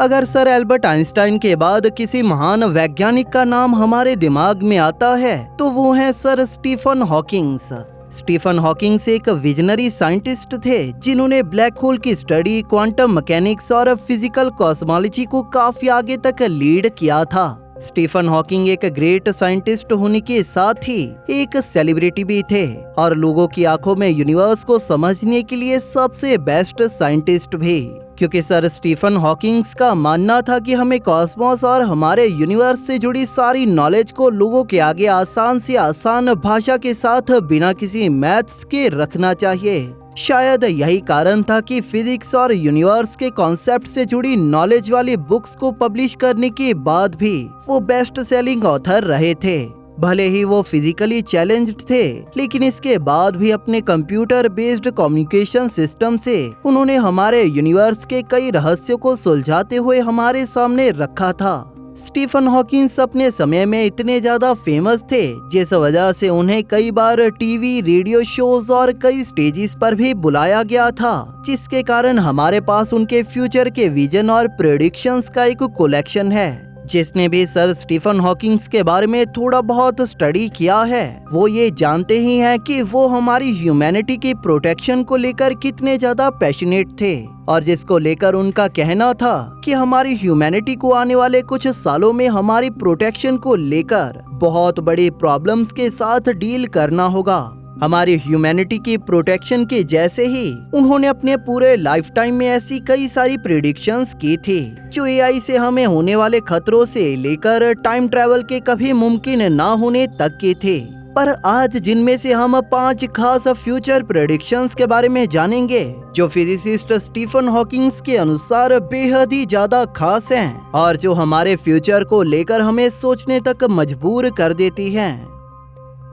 अगर sir Albert Einstein के बाद किसी महान वैज्ञानिक का नाम हमारे दिमाग में आता है तो वो है sir Stephen Hawkings. Stephen Hawkings एक विजनरी साइंटिस्ट थे जिन्होंने ब्लैक होल की स्टडी, क्वांटम मैकेनिक्स और फिजिकल कॉस्मोलॉजी को काफी आगे तक लीड किया था। स्टीफन हॉकिंग एक ग्रेट साइंटिस्ट होने के साथ ही एक सेलिब्रिटी भी थे और लोगों की आंखों में यूनिवर्स को समझने के लिए सबसे बेस्ट साइंटिस्ट भी, क्योंकि सर स्टीफन हॉकिंग्स का मानना था कि हमें कॉस्मोस और हमारे यूनिवर्स से जुड़ी सारी नॉलेज को लोगों के आगे आसान से आसान भाषा के साथ बिना किसी मैथ्स के रखना चाहिए। शायद यही कारण था कि फिजिक्स और यूनिवर्स के कॉन्सेप्ट से जुड़ी नॉलेज वाली बुक्स को पब्लिश करने के बाद भी वो बेस्ट सेलिंग ऑथर रहे थे। भले ही वो फिजिकली चैलेंज्ड थे, लेकिन इसके बाद भी अपने कंप्यूटर बेस्ड कम्युनिकेशन सिस्टम से उन्होंने हमारे यूनिवर्स के कई रहस्यों को सुलझाते हुए हमारे सामने रखा था। स्टीफन हॉकिंग्स अपने समय में इतने ज्यादा फेमस थे जिस वजह से उन्हें कई बार टीवी, रेडियो शोज और कई स्टेजेस पर भी बुलाया गया था, जिसके कारण हमारे पास उनके फ्यूचर के विजन और प्रेडिक्शंस का एक कलेक्शन है। जिसने भी सर स्टीफन हॉकिंग्स के बारे में थोड़ा बहुत स्टडी किया है वो ये जानते ही हैं कि वो हमारी ह्यूमैनिटी की प्रोटेक्शन को लेकर कितने ज्यादा पैशनेट थे, और जिसको लेकर उनका कहना था कि हमारी ह्यूमैनिटी को आने वाले कुछ सालों में हमारी प्रोटेक्शन को लेकर बहुत बड़ी प्रॉब्लम्स के साथ डील करना होगा। हमारी ह्यूमैनिटी की प्रोटेक्शन के जैसे ही उन्होंने अपने पूरे लाइफ टाइम में ऐसी कई सारी प्रेडिक्शंस की थी जो एआई से हमें होने वाले खतरों से लेकर टाइम ट्रैवल के कभी मुमकिन ना होने तक के थे। पर आज जिनमें से हम 5 खास फ्यूचर प्रेडिक्शंस के बारे में जानेंगे जो फिजिसिस्ट स्टीफन हॉकिंग्स के अनुसार बेहद ही ज्यादा खास हैं और जो हमारे फ्यूचर को लेकर हमें सोचने तक मजबूर कर देती हैं।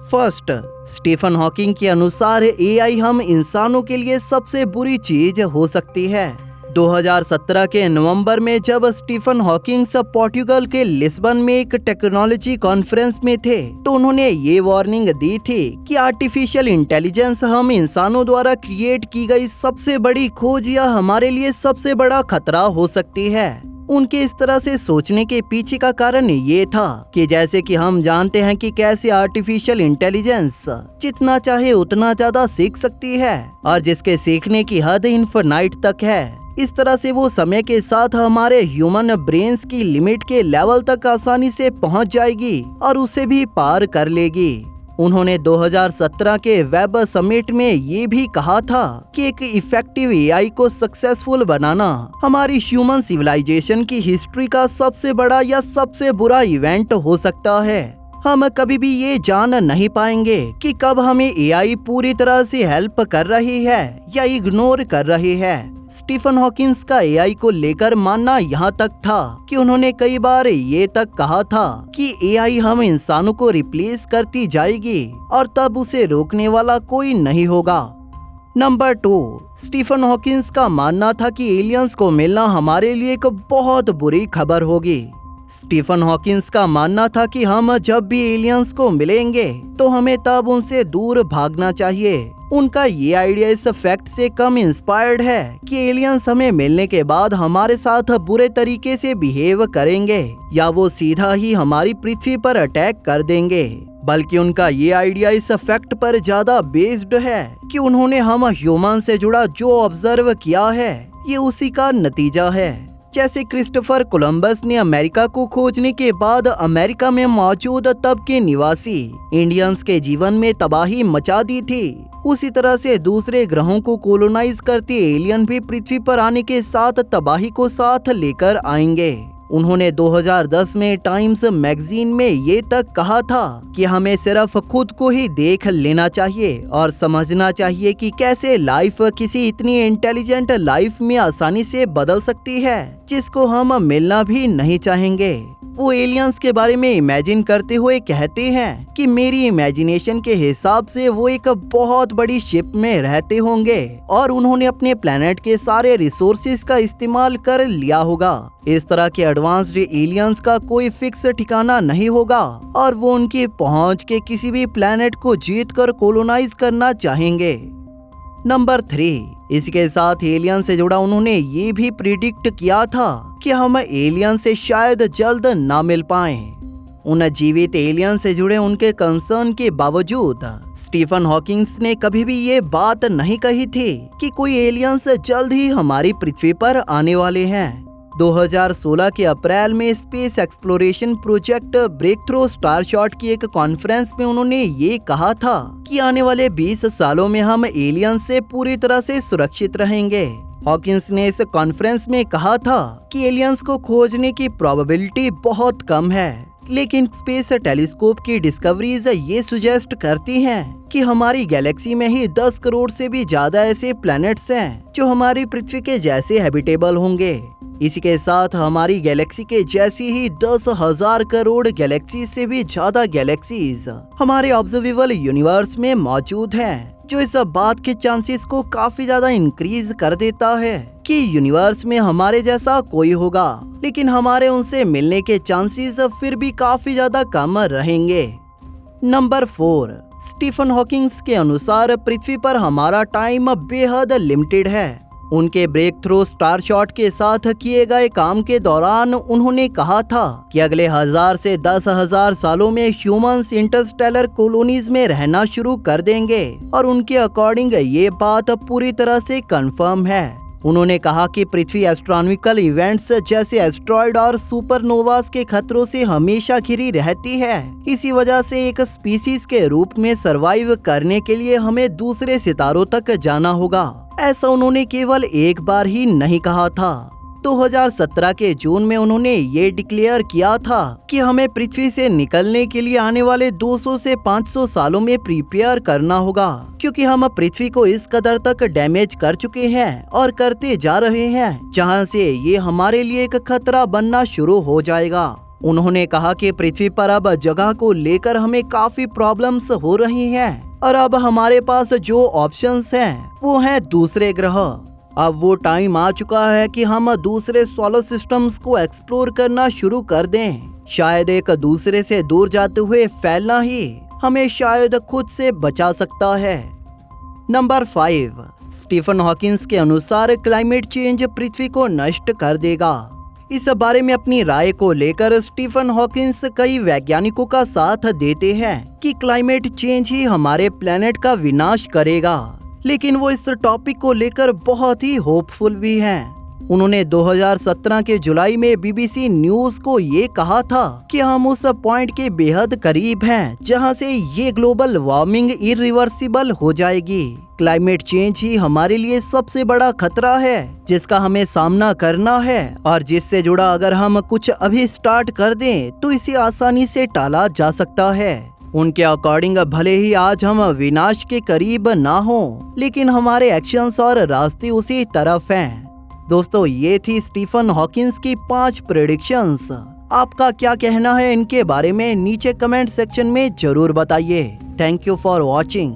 फर्स्ट, स्टीफन हॉकिंग के अनुसार एआई हम इंसानों के लिए सबसे बुरी चीज हो सकती है। 2017 के नवंबर में जब स्टीफन हॉकिंग्स पोर्टुगल के लिस्बन में एक टेक्नोलॉजी कॉन्फ्रेंस में थे तो उन्होंने ये वार्निंग दी थी कि आर्टिफिशियल इंटेलिजेंस हम इंसानों द्वारा क्रिएट की गई सबसे बड़ी खोज या हमारे लिए सबसे बड़ा खतरा हो सकती है। उनके इस तरह से सोचने के पीछे का कारण ये था कि जैसे कि हम जानते हैं कि कैसे आर्टिफिशियल इंटेलिजेंस जितना चाहे उतना ज्यादा सीख सकती है और जिसके सीखने की हद इनफिनाइट तक है, इस तरह से वो समय के साथ हमारे ह्यूमन ब्रेन्स की लिमिट के लेवल तक आसानी से पहुंच जाएगी और उसे भी पार कर लेगी। उन्होंने 2017 के वेब समिट में ये भी कहा था कि एक इफेक्टिव एआई को सक्सेसफुल बनाना हमारी ह्यूमन सिविलाइजेशन की हिस्ट्री का सबसे बड़ा या सबसे बुरा इवेंट हो सकता है। हम कभी भी ये जान नहीं पाएंगे कि कब हमें एआई पूरी तरह से हेल्प कर रही है या इग्नोर कर रही है। स्टीफन हॉकिंग्स का एआई को लेकर मानना यहाँ तक था कि उन्होंने कई बार ये तक कहा था कि एआई हम इंसानों को रिप्लेस करती जाएगी और तब उसे रोकने वाला कोई नहीं होगा। नंबर 2, स्टीफन हॉकिंग्स का मानना था कि एलियंस को मिलना हमारे लिए एक बहुत बुरी खबर होगी। स्टीफन हॉकिंग्स का मानना था कि हम जब भी एलियंस को मिलेंगे तो हमें तब उनसे दूर भागना चाहिए। उनका ये आइडिया इस फैक्ट से कम इंस्पायर्ड है कि एलियंस हमें मिलने के बाद हमारे साथ बुरे तरीके से बिहेव करेंगे या वो सीधा ही हमारी पृथ्वी पर अटैक कर देंगे, बल्कि उनका ये आइडिया इस फैक्ट पर ज्यादा बेस्ड है कि उन्होंने हम ह्यूमन से जुड़ा जो ऑब्जर्व किया है ये उसी का नतीजा है। जैसे क्रिस्टोफर कोलंबस ने अमेरिका को खोजने के बाद अमेरिका में मौजूद तब के निवासी इंडियंस के जीवन में तबाही मचा दी थी, उसी तरह से दूसरे ग्रहों को कोलोनाइज करते एलियन भी पृथ्वी पर आने के साथ तबाही को साथ लेकर आएंगे। उन्होंने 2010 में टाइम्स मैगजीन में ये तक कहा था कि हमें सिर्फ खुद को ही देख लेना चाहिए और समझना चाहिए कि कैसे लाइफ किसी इतनी इंटेलिजेंट लाइफ में आसानी से बदल सकती है जिसको हम मिलना भी नहीं चाहेंगे। वो एलियंस के बारे में इमेजिन करते हुए कहते हैं कि मेरी इमेजिनेशन के हिसाब से वो एक बहुत बड़ी शिप में रहते होंगे और उन्होंने अपने प्लेनेट के सारे रिसोर्सेज का इस्तेमाल कर लिया होगा। इस तरह के एडवांस्ड एलियंस का कोई फिक्स ठिकाना नहीं होगा और वो उनकी पहुंच के किसी भी प्लेनेट को जीत कर कोलोनाइज करना चाहेंगे। नंबर 3, इसके साथ एलियन से जुड़ा उन्होंने ये भी प्रिडिक्ट किया था कि हम एलियन से शायद जल्द ना मिल पाएं। उन जीवित एलियन से जुड़े उनके कंसर्न के बावजूद स्टीफन हॉकिंग्स ने कभी भी ये बात नहीं कही थी कि कोई एलियंस जल्द ही हमारी पृथ्वी पर आने वाले हैं। 2016 के अप्रैल में space exploration project breakthrough Starshot की एक कॉन्फ्रेंस में उन्होंने ये कहा था कि आने वाले 20 सालों में हम एलियन से पूरी तरह से सुरक्षित रहेंगे। हॉकिंस ने इस कॉन्फ्रेंस में कहा था कि एलियंस को खोजने की प्रोबेबिलिटी बहुत कम है, लेकिन स्पेस टेलीस्कोप की डिस्कवरीज ये सुजेस्ट करती हैं कि हमारी गैलेक्सी में ही 10 करोड़ से भी ज्यादा ऐसे प्लैनेट्स हैं जो हमारी पृथ्वी के जैसे हैबिटेबल होंगे। इसी के साथ हमारी गैलेक्सी के जैसी ही 10,000 करोड़ गैलेक्सी से भी ज्यादा गैलेक्सीज हमारे ऑब्जर्वेबल यूनिवर्स में मौजूद हैं, जो इस बात के चांसेस को काफी ज्यादा इंक्रीज कर देता है कि यूनिवर्स में हमारे जैसा कोई होगा, लेकिन हमारे उनसे मिलने के चांसेस फिर भी काफी ज्यादा कम रहेंगे। नंबर 4, स्टीफन हॉकिंग्स के अनुसार पृथ्वी पर हमारा टाइम बेहद लिमिटेड है। उनके ब्रेक थ्रू स्टारशॉट के साथ किए गए काम के दौरान उन्होंने कहा था कि अगले 1000 से 10,000 सालों में ह्यूमंस इंटरस्टेलर कॉलोनीज में रहना शुरू कर देंगे, और उनके अकॉर्डिंग ये बात पूरी तरह से कंफर्म है। उन्होंने कहा कि पृथ्वी एस्ट्रोनॉमिकल इवेंट्स जैसे एस्ट्रॉयड और सुपरनोवास के खतरों से हमेशा घिरी रहती है। इसी वजह से एक स्पीसीज के रूप में सरवाइव करने के लिए हमें दूसरे सितारों तक जाना होगा। ऐसा उन्होंने केवल एक बार ही नहीं कहा था। 2017 के जून में उन्होंने ये डिक्लेयर किया था कि हमें पृथ्वी से निकलने के लिए आने वाले 200 से 500 सालों में प्रिपेयर करना होगा, क्योंकि हम पृथ्वी को इस कदर तक डैमेज कर चुके हैं और करते जा रहे हैं, जहां से ये हमारे लिए एक खतरा बनना शुरू हो जाएगा। उन्होंने कहा कि पृथ्वी पर अब जगह को लेकर हमें काफी प्रॉब्लम्स हो रही हैं, और अब हमारे पास जो ऑप्शंस हैं वो हैं दूसरे ग्रह। अब वो टाइम आ चुका है कि हम दूसरे सोलर सिस्टम्स को एक्सप्लोर करना शुरू कर दें। शायद एक दूसरे से दूर जाते हुए फैलना ही हमें शायद खुद से बचा सकता है। नंबर 5, स्टीफन हॉकिंस के अनुसार क्लाइमेट चेंज पृथ्वी को नष्ट कर देगा। इस बारे में अपनी राय को लेकर स्टीफन हॉकिंस कई वैज्ञानिकों का साथ देते हैं कि क्लाइमेट चेंज ही हमारे प्लेनेट का विनाश करेगा, लेकिन वो इस टॉपिक को लेकर बहुत ही होपफुल भी हैं। उन्होंने 2017 के जुलाई में बीबीसी न्यूज को ये कहा था कि हम उस पॉइंट के बेहद करीब हैं जहां से ये ग्लोबल वार्मिंग इरिवर्सिबल हो जाएगी। क्लाइमेट चेंज ही हमारे लिए सबसे बड़ा खतरा है जिसका हमें सामना करना है, और जिससे जुड़ा अगर हम कुछ अभी स्टार्ट कर दें तो इसे आसानी से टाला जा सकता है। उनके अकॉर्डिंग भले ही आज हम विनाश के करीब ना हो, लेकिन हमारे एक्शंस और रास्ते उसी तरफ हैं। दोस्तों, ये थी स्टीफन हॉकिंस की 5 प्रेडिक्शंस। आपका क्या कहना है इनके बारे में नीचे कमेंट सेक्शन में जरूर बताइए। Thank you for watching.